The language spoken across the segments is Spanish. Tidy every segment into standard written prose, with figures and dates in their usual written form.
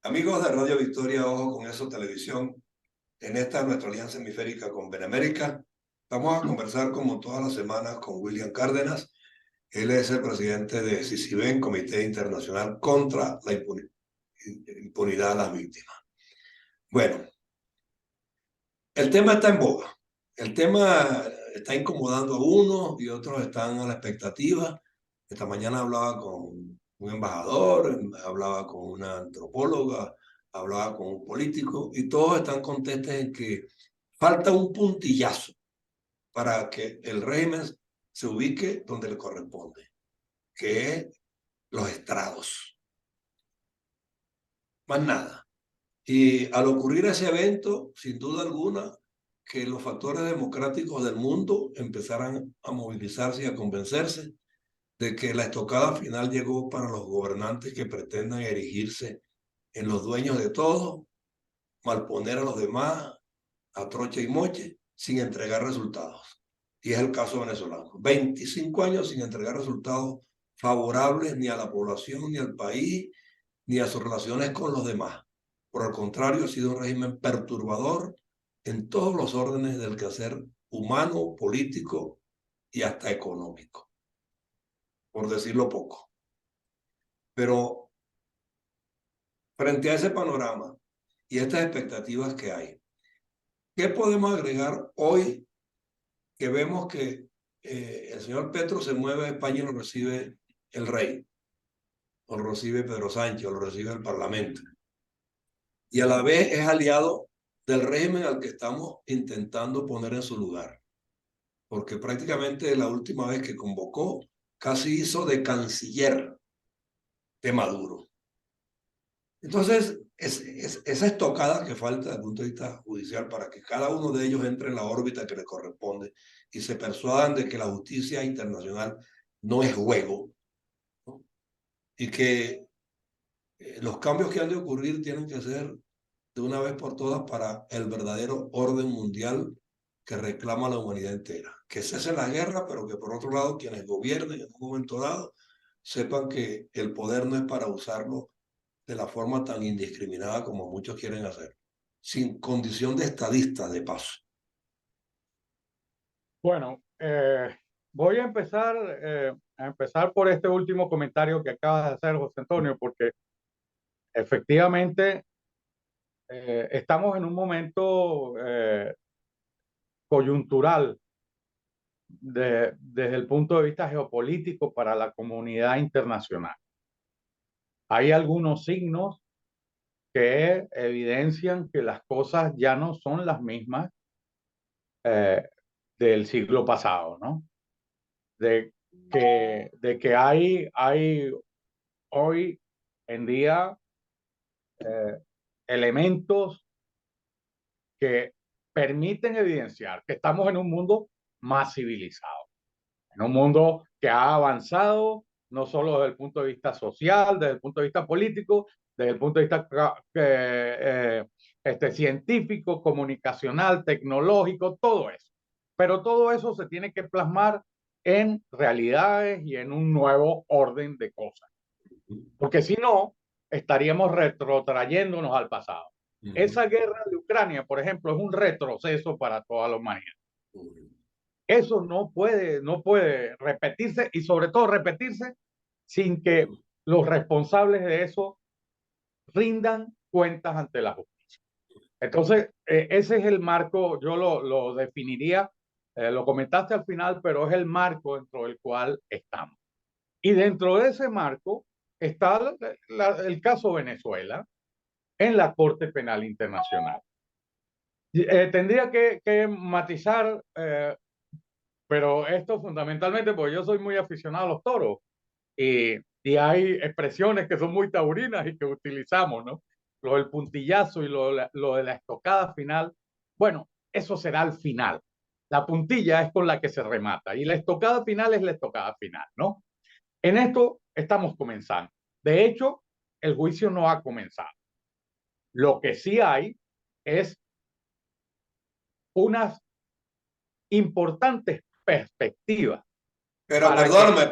Amigos de Radio Victoria, Ojo con Eso Televisión, en esta nuestra alianza hemisférica con Benemérica, vamos a conversar como todas las semanas con William Cárdenas. Él es el presidente de CICIBEN, Comité Internacional contra la Impunidad a las Víctimas. Bueno, el tema está en boga. El tema está incomodando a unos y otros están a la expectativa. Esta mañana hablaba con un embajador, hablaba con una antropóloga, hablaba con un político y todos están contestos en que falta un puntillazo para que el régimen se ubique donde le corresponde, que es los estrados. Más nada. Y al ocurrir ese evento, sin duda alguna, que los factores democráticos del mundo empezaran a movilizarse y a convencerse de que la estocada final llegó para los gobernantes que pretendan erigirse en los dueños de todo, malponer a los demás a troche y moche, sin entregar resultados. Y es el caso venezolano. 25 años sin entregar resultados favorables ni a la población, ni al país, ni a sus relaciones con los demás. Por el contrario, ha sido un régimen perturbador en todos los órdenes del quehacer humano, político y hasta económico, por decirlo poco. Pero frente a ese panorama y estas expectativas que hay, ¿qué podemos agregar hoy que vemos que el señor Petro se mueve a España y lo recibe el rey, o lo recibe Pedro Sánchez, o lo recibe el Parlamento? Y a la vez es aliado del régimen al que estamos intentando poner en su lugar, porque prácticamente la última vez que convocó casi hizo de canciller de Maduro. Entonces, esa estocada que falta desde el punto de vista judicial para que cada uno de ellos entre en la órbita que le corresponde y se persuadan de que la justicia internacional no es juego, ¿no? Y que los cambios que han de ocurrir tienen que ser de una vez por todas para el verdadero orden mundial que reclama la humanidad entera. Que cese la guerra, pero que por otro lado quienes gobiernen en un momento dado sepan que el poder no es para usarlo de la forma tan indiscriminada como muchos quieren hacer, sin condición de estadista de paso. Bueno, voy a empezar por este último comentario que acabas de hacer, José Antonio, porque efectivamente estamos en un momento coyuntural desde el punto de vista geopolítico para la comunidad internacional. Hay algunos signos que evidencian que las cosas ya no son las mismas eh, del siglo pasado, ¿no? De que hay hoy en día elementos que permiten evidenciar que estamos en un mundo más civilizado, en un mundo que ha avanzado no solo desde el punto de vista social, desde el punto de vista político, desde el punto de vista científico, comunicacional, tecnológico, todo eso. Pero todo eso se tiene que plasmar en realidades y en un nuevo orden de cosas. Porque si no, estaríamos retrotrayéndonos al pasado. Esa guerra de Ucrania, por ejemplo, es un retroceso para toda la humanidad. Eso no puede repetirse y sobre todo repetirse sin que los responsables de eso rindan cuentas ante la justicia. Entonces, ese es el marco, yo lo definiría, lo comentaste al final, pero es el marco dentro del cual estamos. Y dentro de ese marco está el caso Venezuela en la Corte Penal Internacional. Tendría que matizar, pero esto fundamentalmente porque yo soy muy aficionado a los toros y hay expresiones que son muy taurinas y que utilizamos, ¿no? Lo del puntillazo y lo de la estocada final. Bueno, eso será al final. La puntilla es con la que se remata y la estocada final es la estocada final, ¿no? En esto estamos comenzando. De hecho, el juicio no ha comenzado. Lo que sí hay es unas importantes perspectivas. Pero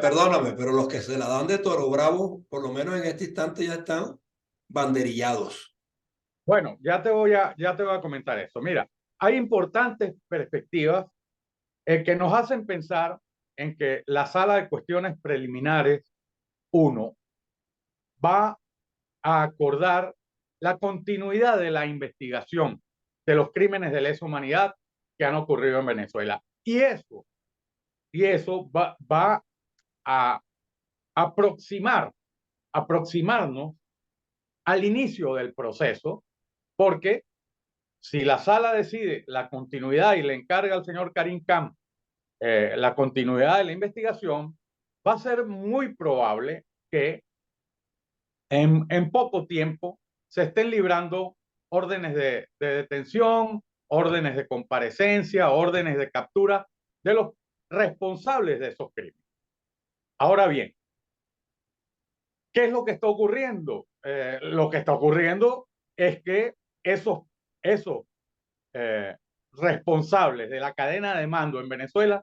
perdóname, pero los que se la dan de toro bravo, por lo menos en este instante ya están banderillados. Bueno, ya te voy a comentar eso. Mira, hay importantes perspectivas que nos hacen pensar en que la sala de cuestiones preliminares uno va a acordar la continuidad de la investigación de los crímenes de lesa humanidad que han ocurrido en Venezuela. Y eso va a aproximarnos al inicio del proceso, porque si la sala decide la continuidad y le encarga al señor Karim Khan la continuidad de la investigación, va a ser muy probable que en poco tiempo se estén librando órdenes de detención, órdenes de comparecencia, órdenes de captura de los responsables de esos crímenes. Ahora bien, ¿qué es lo que está ocurriendo? Lo que está ocurriendo es que esos eh, responsables de la cadena de mando en Venezuela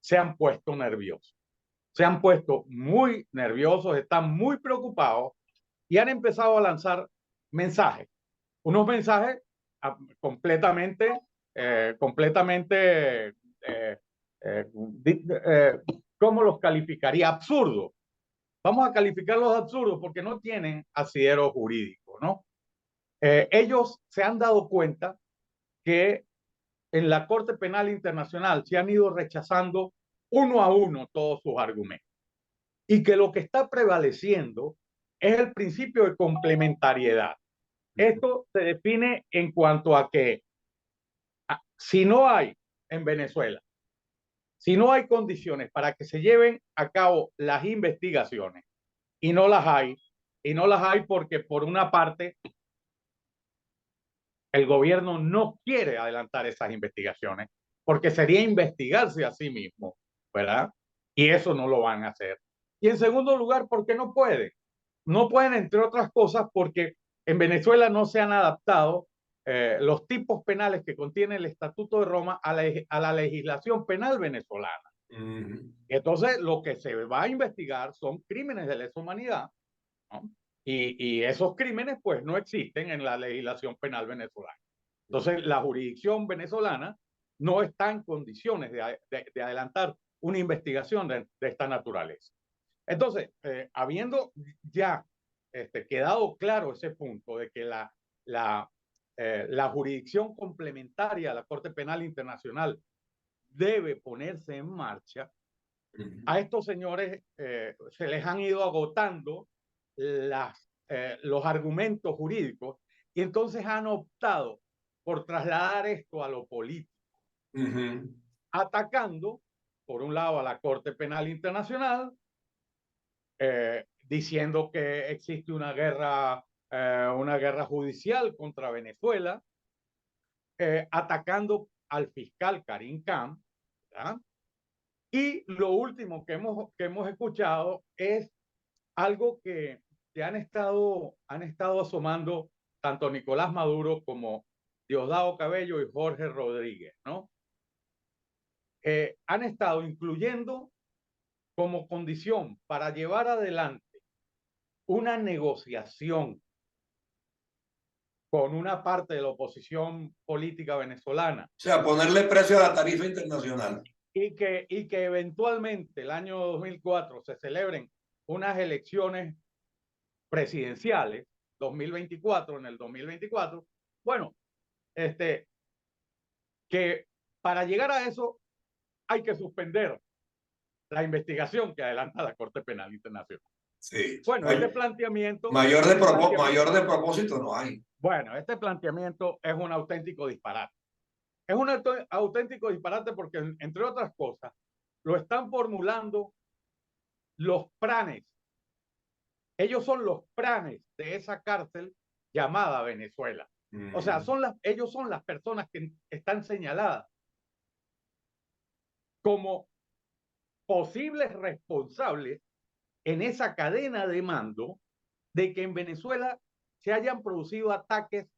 se han puesto nerviosos. Se han puesto muy nerviosos, están muy preocupados y han empezado a lanzar mensajes. Unos mensajes completamente, ¿cómo los calificaría? Absurdos. Vamos a calificarlos de absurdos porque no tienen asidero jurídico, ¿no? Ellos se han dado cuenta que en la Corte Penal Internacional se han ido rechazando uno a uno todos sus argumentos y que lo que está prevaleciendo es el principio de complementariedad. Esto se define en cuanto a que si no hay en Venezuela, si no hay condiciones para que se lleven a cabo las investigaciones y no las hay, porque por una parte el gobierno no quiere adelantar esas investigaciones porque sería investigarse a sí mismo, ¿verdad? Y eso no lo van a hacer. Y en segundo lugar, porque no pueden. No pueden, entre otras cosas, porque en Venezuela no se han adaptado los tipos penales que contiene el Estatuto de Roma a la legislación penal venezolana. Entonces, lo que se va a investigar son crímenes de lesa humanidad, ¿no? Y esos crímenes, pues, no existen en la legislación penal venezolana. Entonces, la jurisdicción venezolana no está en condiciones de adelantar una investigación de esta naturaleza. Entonces, habiendo ya quedado claro ese punto de que la jurisdicción complementaria a la Corte Penal Internacional debe ponerse en marcha, a estos señores se les han ido agotando los argumentos jurídicos y entonces han optado por trasladar esto a lo político, atacando, por un lado, a la Corte Penal Internacional, diciendo que existe una guerra judicial contra Venezuela, atacando al fiscal Karim Khan, ¿verdad? Y lo último que hemos escuchado es algo que han estado asomando tanto Nicolás Maduro como Diosdado Cabello y Jorge Rodríguez, ¿no? Han estado incluyendo como condición para llevar adelante una negociación con una parte de la oposición política venezolana. O sea, ponerle precio a la tarifa internacional. Y que eventualmente el año 2004 se celebren unas elecciones presidenciales, 2024, en el 2024, bueno, que para llegar a eso hay que suspender la investigación que adelanta la Corte Penal Internacional. Sí. Bueno, este planteamiento... Mayor de propósito no hay. Bueno, este planteamiento es un auténtico disparate. Es un auténtico disparate porque, entre otras cosas, lo están formulando los pranes. Ellos son los pranes de esa cárcel llamada Venezuela. O sea, ellos son las personas que están señaladas como posibles responsables en esa cadena de mando de que en Venezuela se hayan producido ataques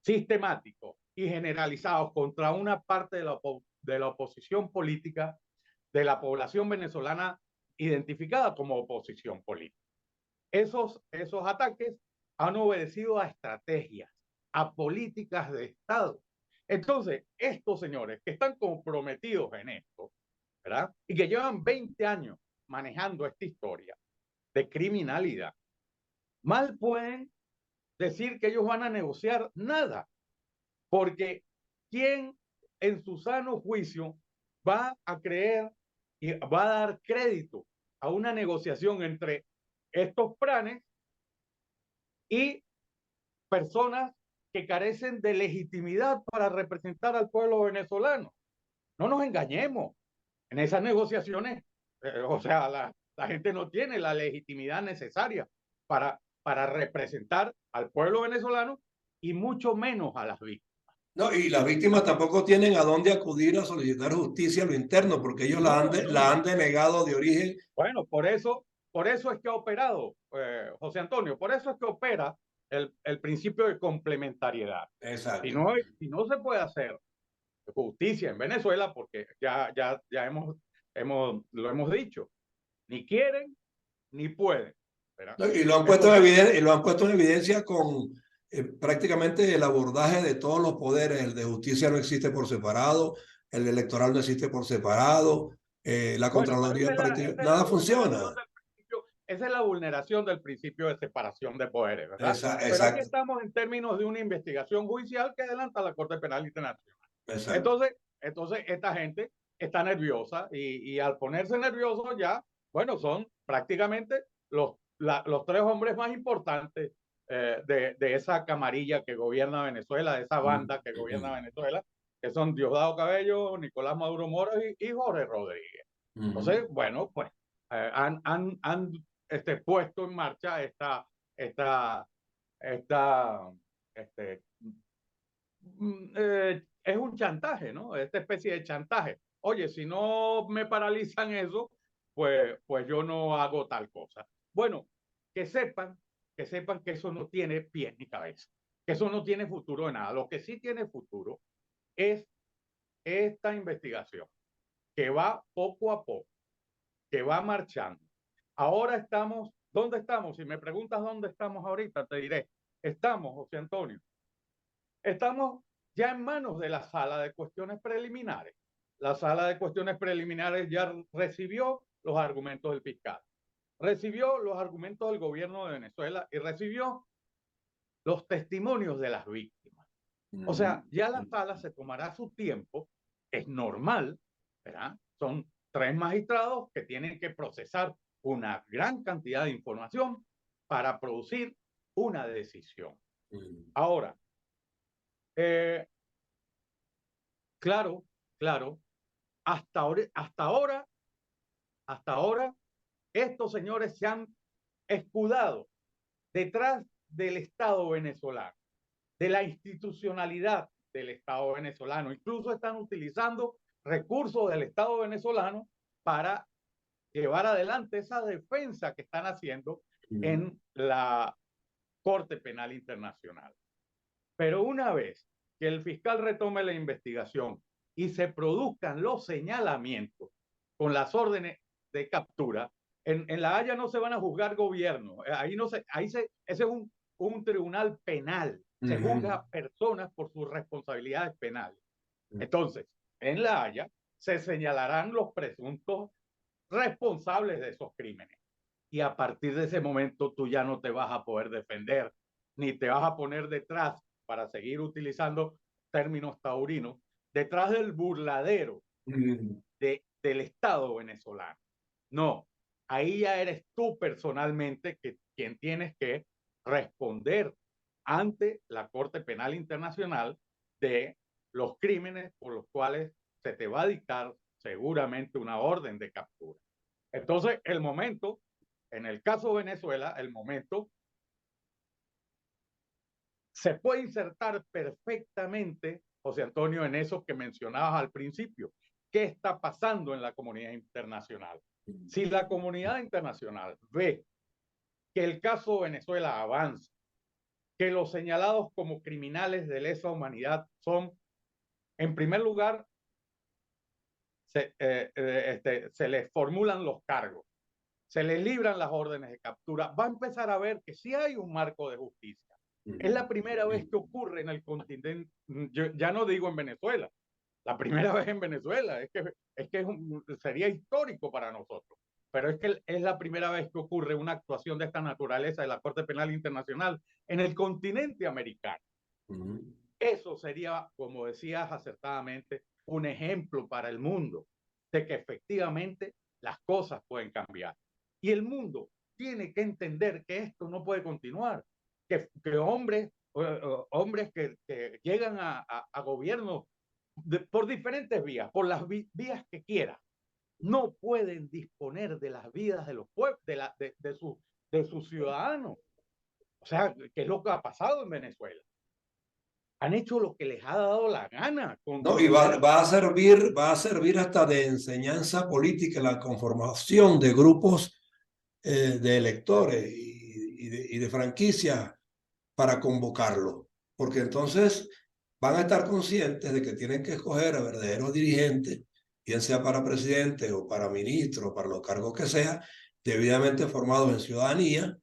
sistemáticos y generalizados contra una parte de la oposición política de la población venezolana identificada como oposición política. esos ataques han obedecido a estrategias, a políticas de Estado. Entonces, estos señores que están comprometidos en esto, ¿verdad? Y que llevan 20 años manejando esta historia de criminalidad, mal pueden decir que ellos van a negociar nada, porque ¿quién en su sano juicio va a creer y va a dar crédito a una negociación entre estos planes y personas que carecen de legitimidad para representar al pueblo venezolano? No nos engañemos, en esas negociaciones, o sea, la gente no tiene la legitimidad necesaria para representar al pueblo venezolano y mucho menos a las víctimas. No, y las víctimas tampoco tienen a dónde acudir a solicitar justicia a lo interno, porque ellos No, la han no. denegado de origen. Bueno, por eso es que ha operado, José Antonio, por eso es que opera el principio de complementariedad. Exacto. Si no se puede hacer justicia en Venezuela, porque ya lo hemos dicho, ni quieren ni pueden, ¿verdad? No, y lo han puesto en Entonces, evidencia, y lo han puesto en evidencia con prácticamente el abordaje de todos los poderes. El de justicia no existe por separado, el electoral no existe por separado, la bueno, pero Contraloría esa es la nada vulneración funciona. del principio, esa es la vulneración del principio de separación de poderes, ¿verdad? Pero aquí Exacto, estamos en términos de una investigación judicial que adelanta la Corte Penal Internacional. exacto. Entonces esta gente está nerviosa y al ponerse nervioso ya, bueno, son prácticamente los tres hombres más importantes de esa camarilla que gobierna Venezuela, de esa banda que gobierna Venezuela, que son Diosdado Cabello, Nicolás Maduro Moro y Jorge Rodríguez. Entonces, bueno, pues han puesto en marcha esta, esta este, es un chantaje, ¿no? Esta especie de chantaje. Oye, si no me paralizan eso, pues yo no hago tal cosa. Bueno, que sepan, que sepan que eso no tiene pies ni cabeza, que eso no tiene futuro de nada. Lo que sí tiene futuro es esta investigación, que va poco a poco, que va marchando. Ahora estamos, ¿dónde estamos? Si me preguntas dónde estamos ahorita, te diré, estamos, José Antonio, estamos ya en manos de la sala de cuestiones preliminares. La sala de cuestiones preliminares ya recibió los argumentos del fiscal, recibió los argumentos del gobierno de Venezuela y recibió los testimonios de las víctimas. O sea, ya la sala se tomará su tiempo, es normal, ¿verdad? Son tres magistrados que tienen que procesar una gran cantidad de información para producir una decisión. Ahora, eh, claro, claro, hasta ahora, estos señores se han escudado detrás del Estado venezolano, de la institucionalidad del Estado venezolano. Incluso están utilizando recursos del Estado venezolano para llevar adelante esa defensa que están haciendo en la Corte Penal Internacional. Pero una vez que el fiscal retome la investigación y se produzcan los señalamientos con las órdenes de captura, en La Haya no se van a juzgar gobiernos, ahí no se, ahí se, ese es un tribunal penal, se juzga a personas por sus responsabilidades penales. Entonces, en La Haya se señalarán los presuntos responsables de esos crímenes. Y a partir de ese momento tú ya no te vas a poder defender, ni te vas a poner detrás, para seguir utilizando términos taurinos, detrás del burladero del Estado venezolano. No, ahí ya eres tú personalmente quien tienes que responder ante la Corte Penal Internacional de los crímenes por los cuales se te va a dictar seguramente una orden de captura. Entonces, el momento, en el caso de Venezuela, el momento se puede insertar perfectamente, José Antonio, en eso que mencionabas al principio. ¿Qué está pasando en la comunidad internacional? Si la comunidad internacional ve que el caso de Venezuela avanza, que los señalados como criminales de lesa humanidad son, en primer lugar, se les formulan los cargos. se le libran las órdenes de captura, va a empezar a ver que sí hay un marco de justicia. Es la primera vez que ocurre en el continente, yo ya no digo en Venezuela, la primera vez en Venezuela, sería histórico para nosotros, pero es que es la primera vez que ocurre una actuación de esta naturaleza de la Corte Penal Internacional en el continente americano. Eso sería, como decías acertadamente, un ejemplo para el mundo de que efectivamente las cosas pueden cambiar. Y el mundo tiene que entender que esto no puede continuar, que hombres que llegan a gobiernos por diferentes vías, por las vías que quieran, no pueden disponer de las vidas de los pueblos, de sus ciudadanos. O sea, ¿qué es lo que ha pasado en Venezuela? Han hecho lo que les ha dado la gana. No, y va a servir hasta de enseñanza política la conformación de grupos de electores y de franquicias para convocarlo, porque entonces van a estar conscientes de que tienen que escoger a verdaderos dirigentes, bien sea para presidente o para ministro, o para los cargos que sea, debidamente formados en ciudadanía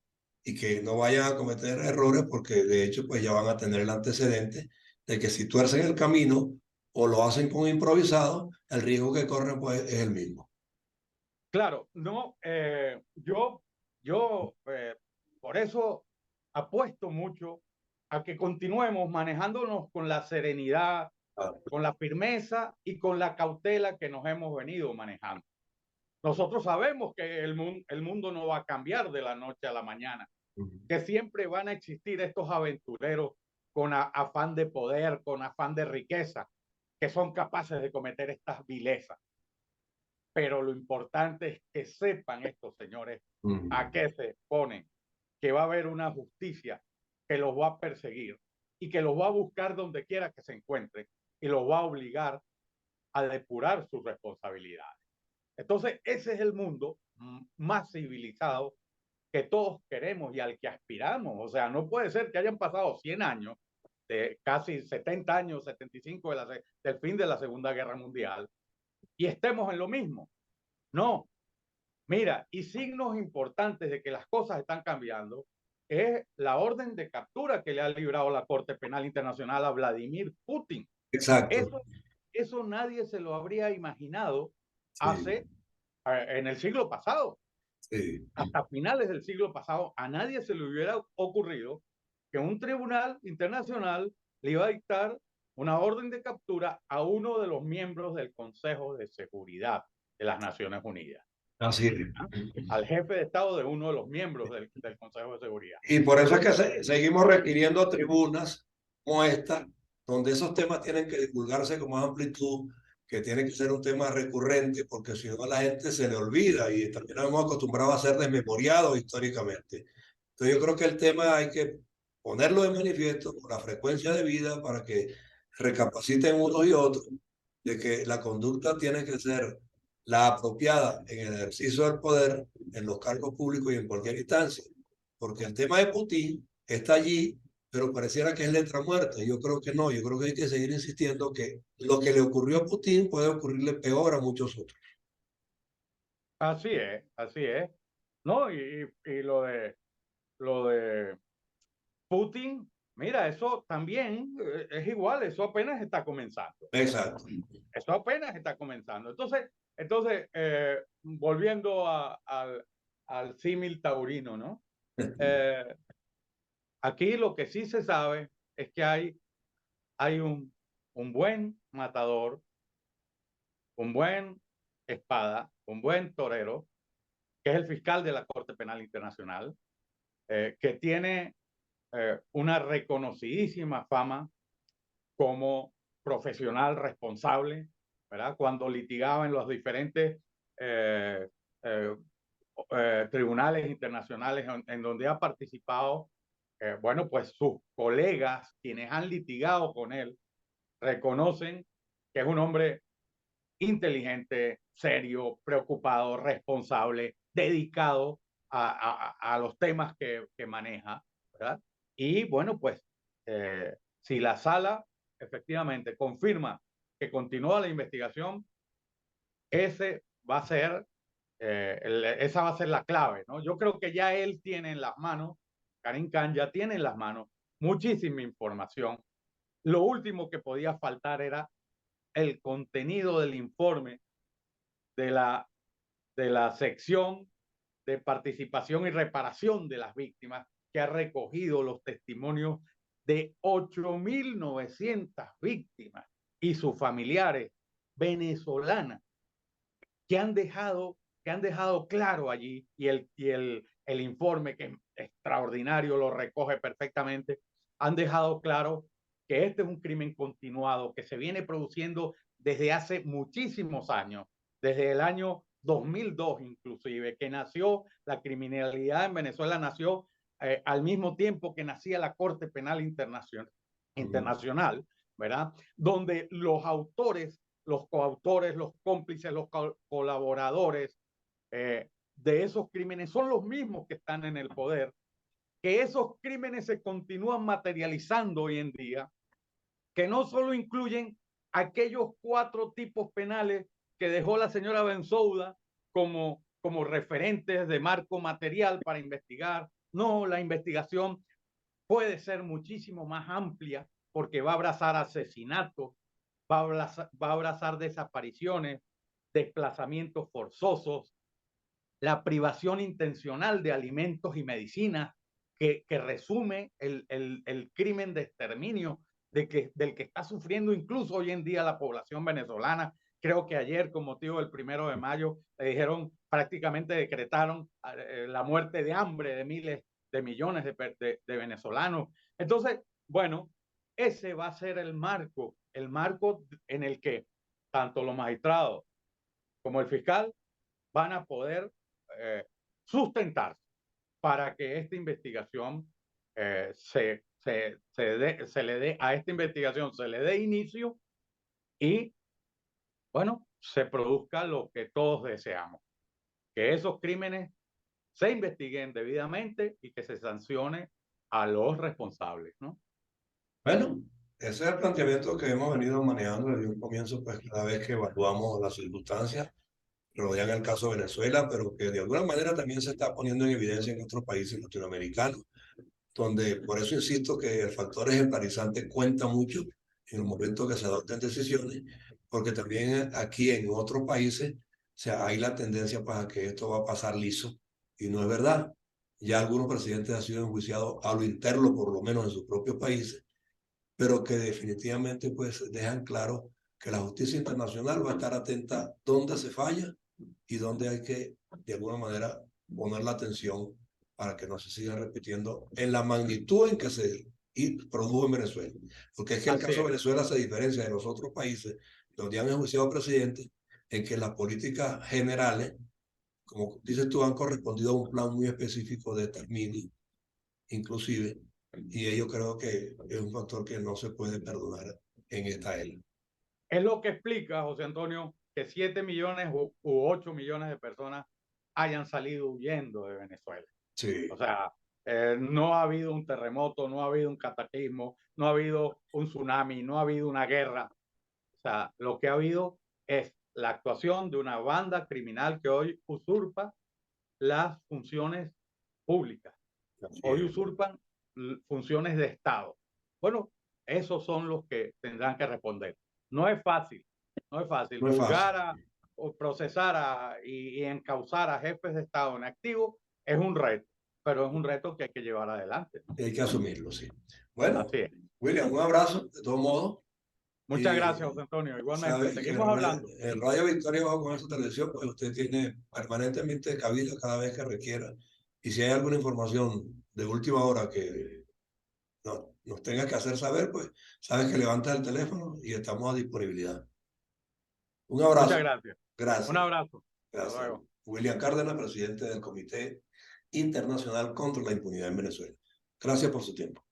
y que no vayan a cometer errores porque de hecho pues ya van a tener el antecedente de que si tuercen el camino o lo hacen con improvisado, el riesgo que corren pues es el mismo. Claro, no, yo por eso apuesto mucho a que continuemos manejándonos con la serenidad, Ah, con la firmeza y con la cautela que nos hemos venido manejando. Nosotros sabemos que el mundo no va a cambiar de la noche a la mañana, que siempre van a existir estos aventureros con afán de poder, con afán de riqueza, que son capaces de cometer estas vilezas. Pero lo importante es que sepan estos señores a qué se ponen, que va a haber una justicia que los va a perseguir y que los va a buscar donde quiera que se encuentren y los va a obligar a depurar sus responsabilidades. Entonces, ese es el mundo más civilizado que todos queremos y al que aspiramos. O sea, no puede ser que hayan pasado 100 años, de casi 70 años, 75 del fin de la Segunda Guerra Mundial, y estemos en lo mismo. No, mira, y signos importantes de que las cosas están cambiando es la orden de captura que le ha librado la Corte Penal Internacional a Vladimir Putin. exacto. Eso nadie se lo habría imaginado Sí, en el siglo pasado. sí. Hasta finales del siglo pasado, a nadie se le hubiera ocurrido que un tribunal internacional le iba a dictar una orden de captura a uno de los miembros del Consejo de Seguridad de las Naciones Unidas. Así es. Al jefe de Estado de uno de los miembros del Consejo de Seguridad. Y por eso es que Entonces, seguimos requiriendo tribunas como esta, donde esos temas tienen que divulgarse con más amplitud, que tiene que ser un tema recurrente, porque si no a la gente se le olvida y también nos hemos acostumbrado a ser desmemoriados históricamente. Entonces yo creo que el tema hay que ponerlo de manifiesto con la frecuencia de vida para que recapaciten unos y otros de que la conducta tiene que ser la apropiada en el ejercicio del poder, en los cargos públicos y en cualquier instancia. Porque el tema de Putin está allí, pero pareciera que es letra muerta. Yo creo que no, yo creo que hay que seguir insistiendo que lo que le ocurrió a Putin puede ocurrirle peor a muchos otros. así es, así es. ¿No? Y lo de Putin, mira, eso también es igual, eso apenas está comenzando. Exacto. Eso apenas está comenzando. Entonces volviendo al símil taurino, ¿no? Eh, aquí lo que sí se sabe es que hay un buen matador, un buen espada, un buen torero, que es el fiscal de la Corte Penal Internacional, que tiene una reconocidísima fama como profesional responsable, ¿verdad? Cuando litigaba en los diferentes eh, eh, tribunales internacionales en donde ha participado, bueno, pues sus colegas, quienes han litigado con él, reconocen que es un hombre inteligente, serio, preocupado, responsable, dedicado a los temas que maneja, ¿verdad? Y bueno, pues si la sala efectivamente confirma que continúa la investigación, ese va a ser esa va a ser la clave, ¿no? Yo creo que ya él tiene en las manos, Karim Khan ya tiene en las manos muchísima información. Lo último que podía faltar era el contenido del informe de la sección de participación y reparación de las víctimas, que ha recogido los testimonios de 8.900 víctimas y sus familiares venezolanas que han dejado claro allí, el informe, que es extraordinario, lo recoge perfectamente, han dejado claro que este es un crimen continuado que se viene produciendo desde hace muchísimos años, desde el año 2002 inclusive, que nació la criminalidad en Venezuela, nació al mismo tiempo que nacía la Corte Penal Internacional, ¿verdad? Donde los autores, los coautores, los cómplices, los colaboradores de esos crímenes son los mismos que están en el poder, que esos crímenes se continúan materializando hoy en día, que no solo incluyen aquellos 4 tipos penales que dejó la señora Bensouda como referentes de marco material para investigar. No, la investigación puede ser muchísimo más amplia porque va a abrazar asesinatos, va a abrazar desapariciones, desplazamientos forzosos, la privación intencional de alimentos y medicinas, que resume el crimen de exterminio del que está sufriendo incluso hoy en día la población venezolana. Creo que ayer, con motivo del 1 de mayo, le dijeron, prácticamente decretaron la muerte de hambre de miles de millones de venezolanos. Entonces, bueno, ese va a ser el marco en el que tanto los magistrados como el fiscal van a poder eh, sustentarse para que esta investigación se le dé a esta investigación, se le dé inicio y, bueno, se produzca lo que todos deseamos, que esos crímenes se investiguen debidamente y que se sancione a los responsables, ¿no? Bueno, ese es el planteamiento que hemos venido manejando desde un comienzo, pues cada vez que evaluamos las circunstancias rodean el caso de Venezuela, pero que de alguna manera también se está poniendo en evidencia en otros países latinoamericanos, donde por eso insisto que el factor ejemplarizante cuenta mucho en el momento que se adopten decisiones, porque también aquí en otros países, o sea, hay la tendencia para que esto va a pasar liso, y no es verdad. Ya algunos presidentes han sido enjuiciados a lo interno, por lo menos en sus propios países, pero que definitivamente pues dejan claro que la justicia internacional va a estar atenta dónde se falla y dónde hay que, de alguna manera, poner la atención para que no se siga repitiendo en la magnitud en que se produjo en Venezuela. Porque es que el Así caso de es. Venezuela se diferencia de los otros países donde han enjuiciado presidentes en que las políticas generales, como dices tú, han correspondido a un plan muy específico de exterminio, inclusive, y yo creo que es un factor que no se puede perdonar en esta era. Es lo que explica, José Antonio, que 7 millones u 8 millones de personas hayan salido huyendo de Venezuela. Sí. O sea, no ha habido un terremoto, no ha habido un cataclismo, no ha habido un tsunami, no ha habido una guerra. O sea, lo que ha habido es la actuación de una banda criminal que hoy usurpa las funciones públicas, hoy usurpan funciones de Estado. Bueno, esos son los que tendrán que responder. No es fácil, no es fácil. No es fácil. Juzgar o procesar y encauzar a jefes de Estado en activo es un reto, pero es un reto que hay que llevar adelante, ¿no? Hay que asumirlo, sí. Bueno, Así es. William, un abrazo, de todos modos. Muchas gracias, Y José Antonio. Igualmente, sabe que seguimos hablando. el Radio Victoria bajo con esta televisión, pues usted tiene permanentemente cabida cada vez que requiera. Y si hay alguna información de última hora que nos tenga que hacer saber, pues sabes que levanta el teléfono y estamos a disponibilidad. Un Muchas abrazo. gracias. Un Gracias. abrazo. Hasta Gracias. luego. William Cárdenas, presidente del Comité Internacional contra la Impunidad en Venezuela. Gracias por su tiempo.